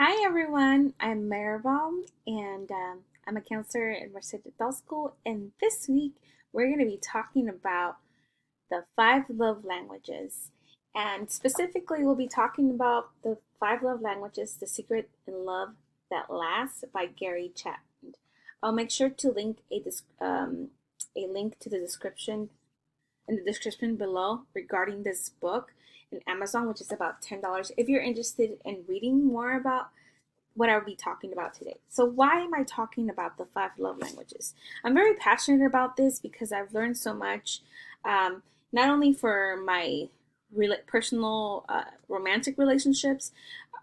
Hi everyone, I'm Maribel and I'm a counselor in Merced Adult School. And this week we're going to be talking about the five love languages. And specifically, we'll be talking about the five love languages, The Secret in Love That Lasts by Gary Chapman. I'll make sure to link a link to the description in the description below regarding this book in Amazon, which is about $10 if you're interested in reading more about what I'll be talking about today. So, why am I talking about the five love languages? I'm very passionate about this because I've learned so much, not only for my personal romantic relationships,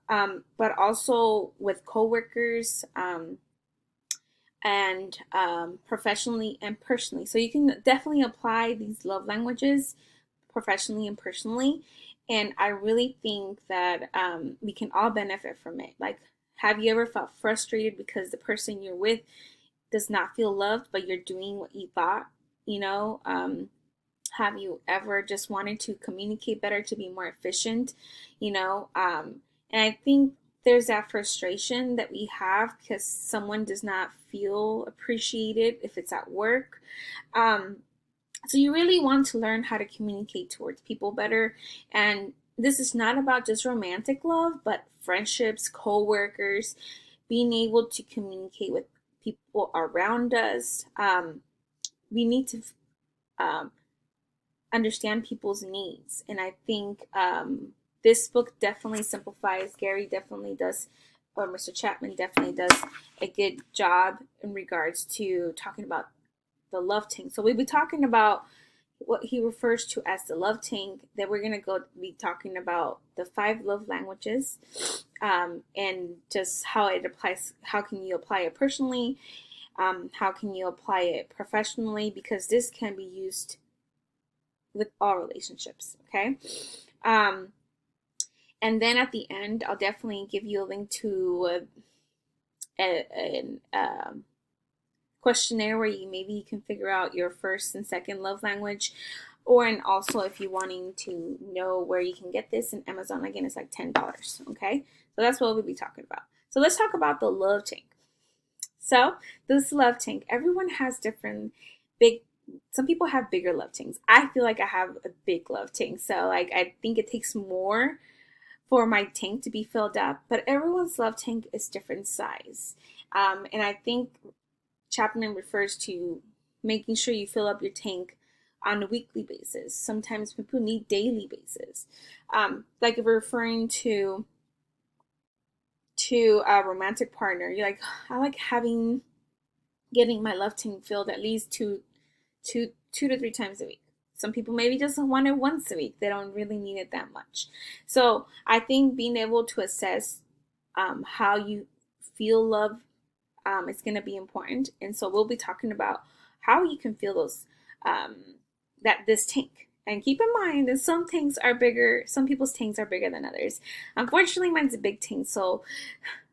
but also with coworkers and professionally and personally. So, you can definitely apply these love languages professionally and personally. And I really think that we can all benefit from it. Like, have you ever felt frustrated because the person you're with does not feel loved, but you're doing what you thought? You know, have you ever just wanted to communicate better to be more efficient? You know, and I think there's that frustration that we have because someone does not feel appreciated if it's at work. Um, so you really want to learn how to communicate towards people better. And this is not about just romantic love, but friendships, co-workers, being able to communicate with people around us. We need to um, understand people's needs. And I think this book definitely simplifies. Gary definitely does, or Mr. Chapman definitely does a good job in regards to talking about the love tank. So we'll be talking about what he refers to as the love tank. Then we're gonna go be talking about the five love languages, and just how it applies. How can you apply it personally? How can you apply it professionally? Because this can be used with all relationships. Okay. Um, and then at the end, I'll definitely give you a link to a questionnaire where you can figure out your first and second love language, or and also if you're wanting to know where you can get this in Amazon, again, it's like $10. Okay, so that's what we'll be talking about. So let's talk about the love tank. So this love tank, everyone has different big. Some people have bigger love tanks. I feel like I have a big love tank, so like I think it takes more for my tank to be filled up, but everyone's love tank is different size. And I think Chapman refers to making sure you fill up your tank on a weekly basis. Sometimes people need daily basis. Like if we're referring to a romantic partner, you're like, I like getting my love tank filled at least two to three times a week. Some people maybe just want it once a week. They don't really need it that much. So I think being able to assess how you feel love is going to be important. And so we'll be talking about how you can feel those, um, this tank. And keep in mind that some tanks are bigger, some people's tanks are bigger than others. Unfortunately, mine's a big tank, so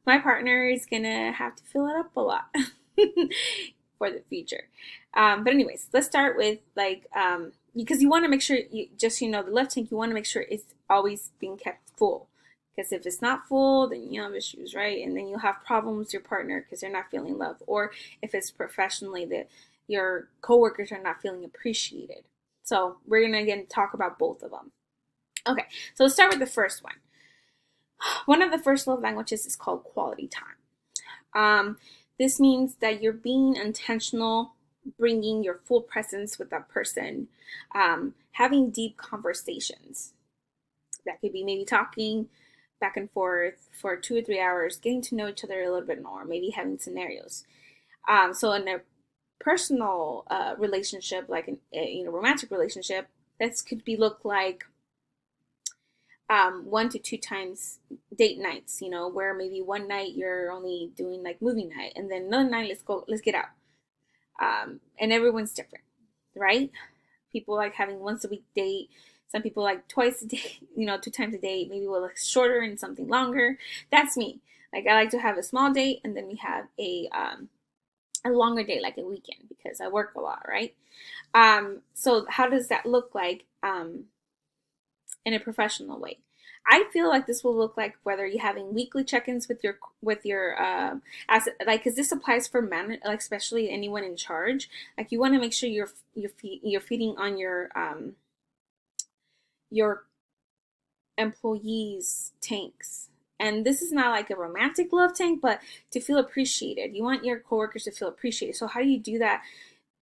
my partner is going to have to fill it up a lot for the future. But anyways, let's start with because you want to make sure the left tank, you want to make sure it's always being kept full. Because if it's not full, then you have issues, right? And then you'll have problems with your partner because they're not feeling love. Or if it's professionally that your coworkers are not feeling appreciated. So we're gonna again talk about both of them. Okay, so let's start with the first one. One of the first love languages is called quality time. This means that you're being intentional, bringing your full presence with that person, having deep conversations. That could be maybe talking back and forth for 2 or 3 hours, getting to know each other a little bit more, maybe having scenarios. So in a personal relationship, like a romantic relationship, this could be look like 1 to 2 times date nights. Where maybe one night you're only doing like movie night, and then another night let's get out. And everyone's different, right? People like having once a week date. Some people like twice a day, 2 times a day. Maybe we'll like shorter and something longer. That's me. Like I like to have a small date and then we have a longer date, like a weekend, because I work a lot, right? So how does that look like in a professional way? I feel like this will look like whether you're having weekly check-ins with your as like, because this applies for man, like especially anyone in charge. Like you want to make sure you're feeding on your employees' tanks. And this is not like a romantic love tank, but to feel appreciated. You want your coworkers to feel appreciated. So how do you do that?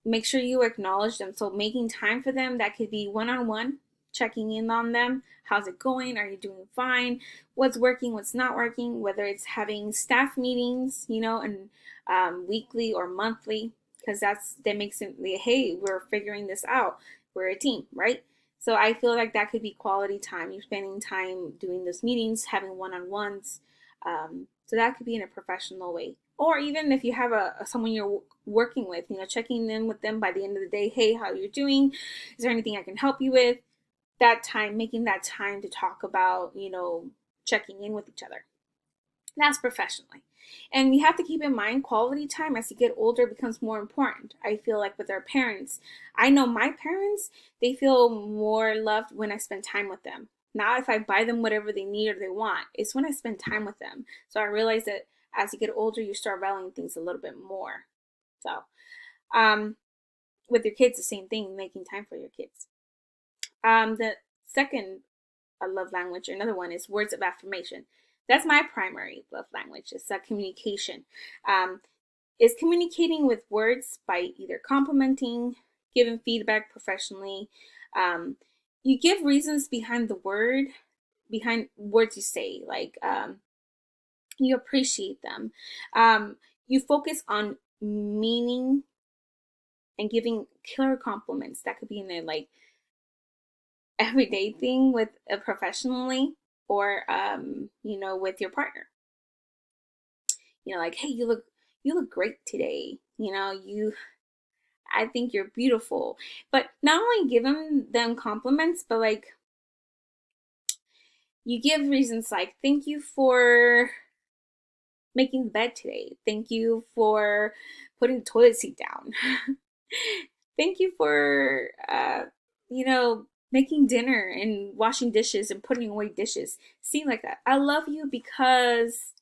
Make sure you acknowledge them. So making time for them, that could be one-on-one, checking in on them. How's it going? Are you doing fine? What's working? What's not working? Whether it's having staff meetings, and weekly or monthly, because that makes it, hey, we're figuring this out. We're a team, right? So I feel like that could be quality time. You're spending time doing those meetings, having one-on-ones. So that could be in a professional way. Or even if you have someone you're working with, checking in with them by the end of the day. Hey, how you're doing? Is there anything I can help you with? That time, making that time to talk about, checking in with each other. That's professionally. And we have to keep in mind quality time as you get older becomes more important. I feel like with our parents, I know my parents, they feel more loved when I spend time with them. Not if I buy them whatever they need or they want. It's when I spend time with them. So I realize that as you get older, you start valuing things a little bit more. So, with your kids, the same thing, making time for your kids. The second love language, or another one, is words of affirmation. That's my primary love language. It's communication. Um, is communicating with words by either complimenting, giving feedback professionally. Um, you give reasons behind words you say, like you appreciate them. You focus on meaning and giving killer compliments. That could be in a like everyday thing with professionally, or with your partner. Like, hey, you look great today. You I think you're beautiful. But not only give them compliments, but like you give reasons like, thank you for making the bed today. Thank you for putting the toilet seat down. Thank you for making dinner and washing dishes and putting away dishes. See, like that. I love you because,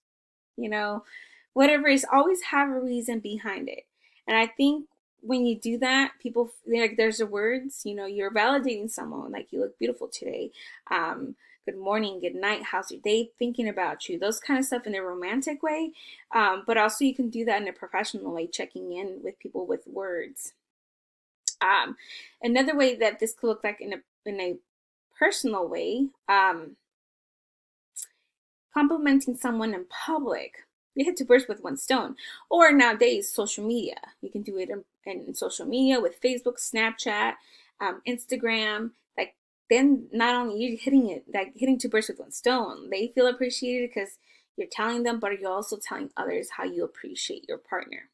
you know, whatever is, always have a reason behind it. And I think when you do that, people like, there's the words, you're validating someone, like, you look beautiful today. Good morning, good night, how's your day, thinking about you, those kind of stuff in a romantic way. But also you can do that in a professional way, checking in with people with words. Um, Another way that this could look like in a personal way, complimenting someone in public. You hit two birds with one stone. Or nowadays, social media. You can do it in social media with Facebook, Snapchat, Instagram. Like, then not only you hitting two birds with one stone. They feel appreciated because you're telling them, but you're also telling others how you appreciate your partner.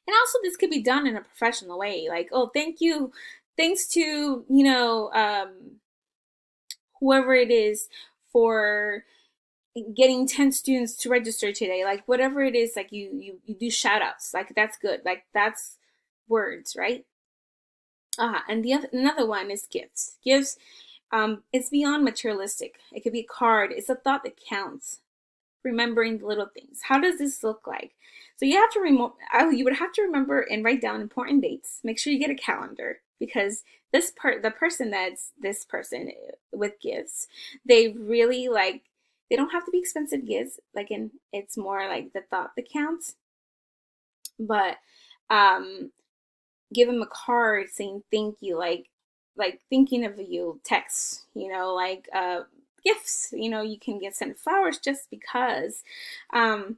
And also, this could be done in a professional way. Like, oh, thank you. Thanks to, whoever it is for getting 10 students to register today, like whatever it is, like you do shout outs, like that's good, like that's words, right? And another one is gifts. It's beyond materialistic. It could be a card. It's a thought that counts. Remembering the little things. How does this look like? So you have to you would have to remember and write down important dates. Make sure you get a calendar, because the person that's this person with gifts, they really like, they don't have to be expensive gifts. Like, it's more like the thought that counts. But um give them a card saying thank you, like thinking of you, text, like gifts, you can get sent flowers just because. um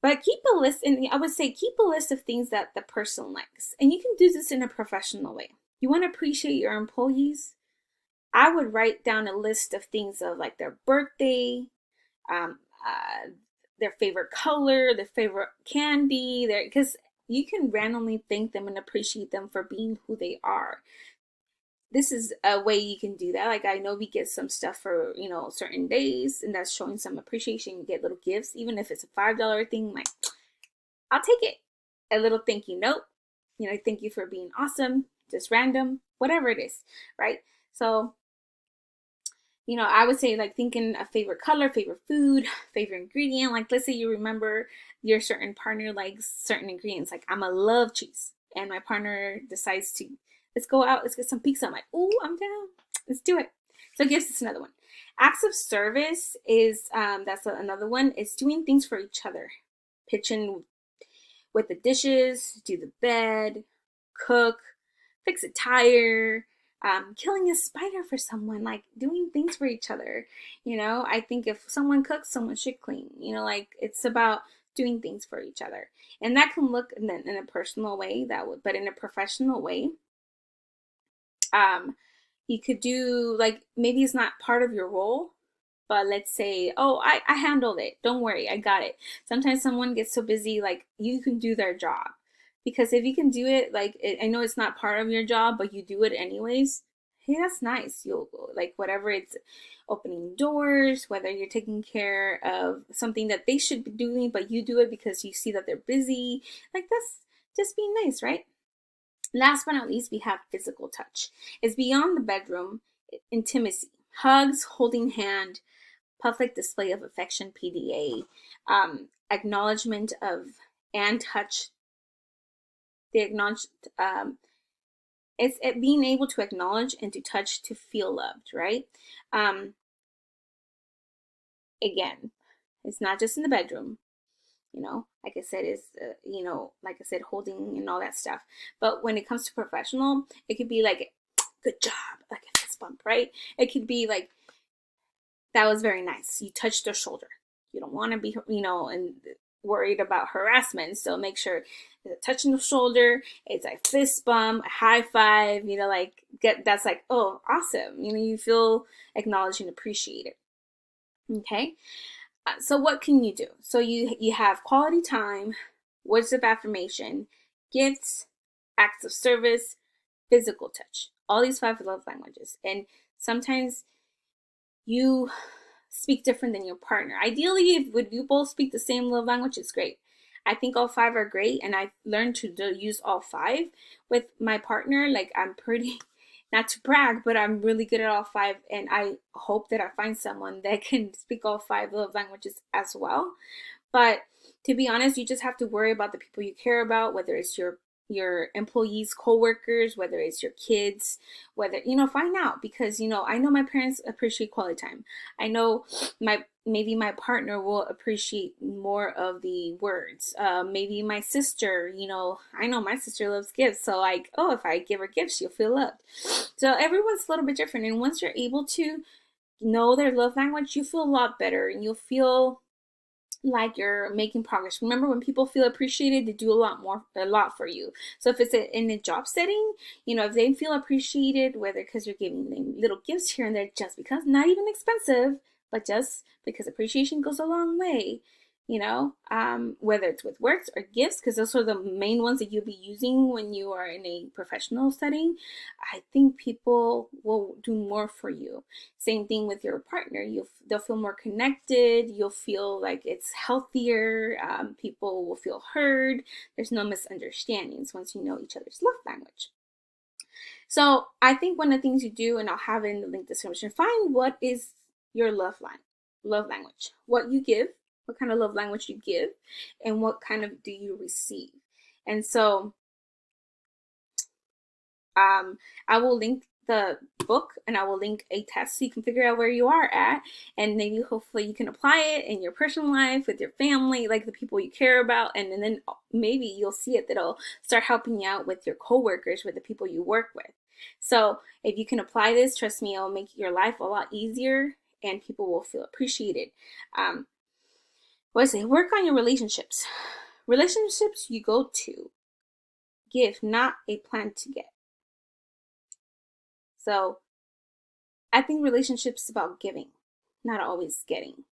but keep a list, and I would say keep a list of things that the person likes, and you can do this in a professional way. You want to appreciate your employees. I would write down a list of things of like their birthday, um, their favorite color, their favorite candy, because you can randomly thank them and appreciate them for being who they are. This is a way you can do that. Like, I know we get some stuff for, certain days, and that's showing some appreciation. You get little gifts, even if it's a $5 thing, like, I'll take it. A little thank you note, thank you for being awesome, just random, whatever it is, right? So I would say like thinking a favorite color, favorite food, favorite ingredient. Like let's say you remember your certain partner likes certain ingredients. Like I'm a love cheese, and my partner decides to let's go out, let's get some pizza. I'm like, oh, I'm down. Let's do it. So gifts is another one. Acts of service is that's another one. It's doing things for each other, pitching with the dishes, do the bed, cook, fix a tire, killing a spider for someone, like doing things for each other. I think if someone cooks, someone should clean. Like it's about doing things for each other, and that can look in a personal way but in a professional way, um, you could do like maybe it's not part of your role, but let's say, oh, I handled it. Don't worry, I got it. Sometimes someone gets so busy, like you can do their job. Because if you can do it, I know it's not part of your job, but you do it anyways. Hey, that's nice. You'll like whatever it's opening doors, whether you're taking care of something that they should be doing, but you do it because you see that they're busy. Like that's just being nice, right? Last but not least, we have physical touch. It's beyond the bedroom, intimacy, hugs, holding hand, public display of affection, PDA, acknowledgement of and touch. The acknowledge it's being able to acknowledge and to touch to feel loved, right? Um, Again, it's not just in the bedroom. Like I said, is like I said, holding and all that stuff. But when it comes to professional, it could be like, good job, like a fist bump, right? It could be like, that was very nice. You touched their shoulder. You don't want to be, and worried about harassment. So make sure touching the shoulder, it's a fist bump, a high five, like that's like, oh, awesome. You feel acknowledged and appreciated. Okay. So what can you do? So you have quality time, words of affirmation, gifts, acts of service, physical touch. All these 5 love languages. And sometimes you speak different than your partner. Ideally, if would you both speak the same love language, it's great. I think all 5 are great, and I've learned to use all 5 with my partner. Like I'm pretty, not to brag, but I'm really good at all 5, and I hope that I find someone that can speak all 5 love languages as well. But to be honest, you just have to worry about the people you care about, whether it's your employees, coworkers, whether it's your kids, whether find out, because I know my parents appreciate quality time. I know maybe my partner will appreciate more of the words. Maybe my sister, I know my sister loves gifts, so like, oh, if I give her gifts, she'll feel loved. So everyone's a little bit different, and once you're able to know their love language, you feel a lot better, and you'll feel like you're making progress. Remember, when people feel appreciated, they do a lot for you. So if it's in a job setting, if they feel appreciated, whether because you're giving them little gifts here and there, just because, not even expensive, but just because appreciation goes a long way. Whether it's with works or gifts, because those are the main ones that you'll be using when you are in a professional setting. I think people will do more for you. Same thing with your partner. They'll feel more connected. You'll feel like it's healthier. People will feel heard. There's no misunderstandings once you know each other's love language. So I think one of the things you do, and I'll have it in the link description, find what is your love language, what you give, what kind of love language you give, and what kind of do you receive. And so I will link the book, and I will link a test so you can figure out where you are at, and maybe hopefully you can apply it in your personal life with your family, like the people you care about, and then maybe you'll see it that'll start helping you out with your coworkers, with the people you work with. So if you can apply this, trust me, it'll make your life a lot easier, and people will feel appreciated. What I say, work on your relationships. Relationships you go to give, not a plan to get. So I think relationships is about giving, not always getting.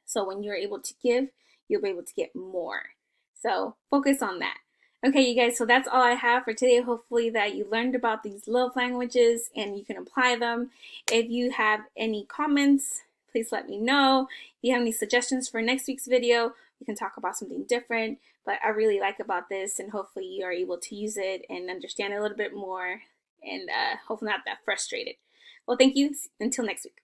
So when you're able to give, you'll be able to get more. So focus on that. Okay, you guys, so that's all I have for today. Hopefully that you learned about these love languages and you can apply them. If you have any comments, please let me know. If you have any suggestions for next week's video, we can talk about something different. But I really like about this, and hopefully you are able to use it and understand it a little bit more, and hopefully not that frustrated. Well, thank you. Until next week.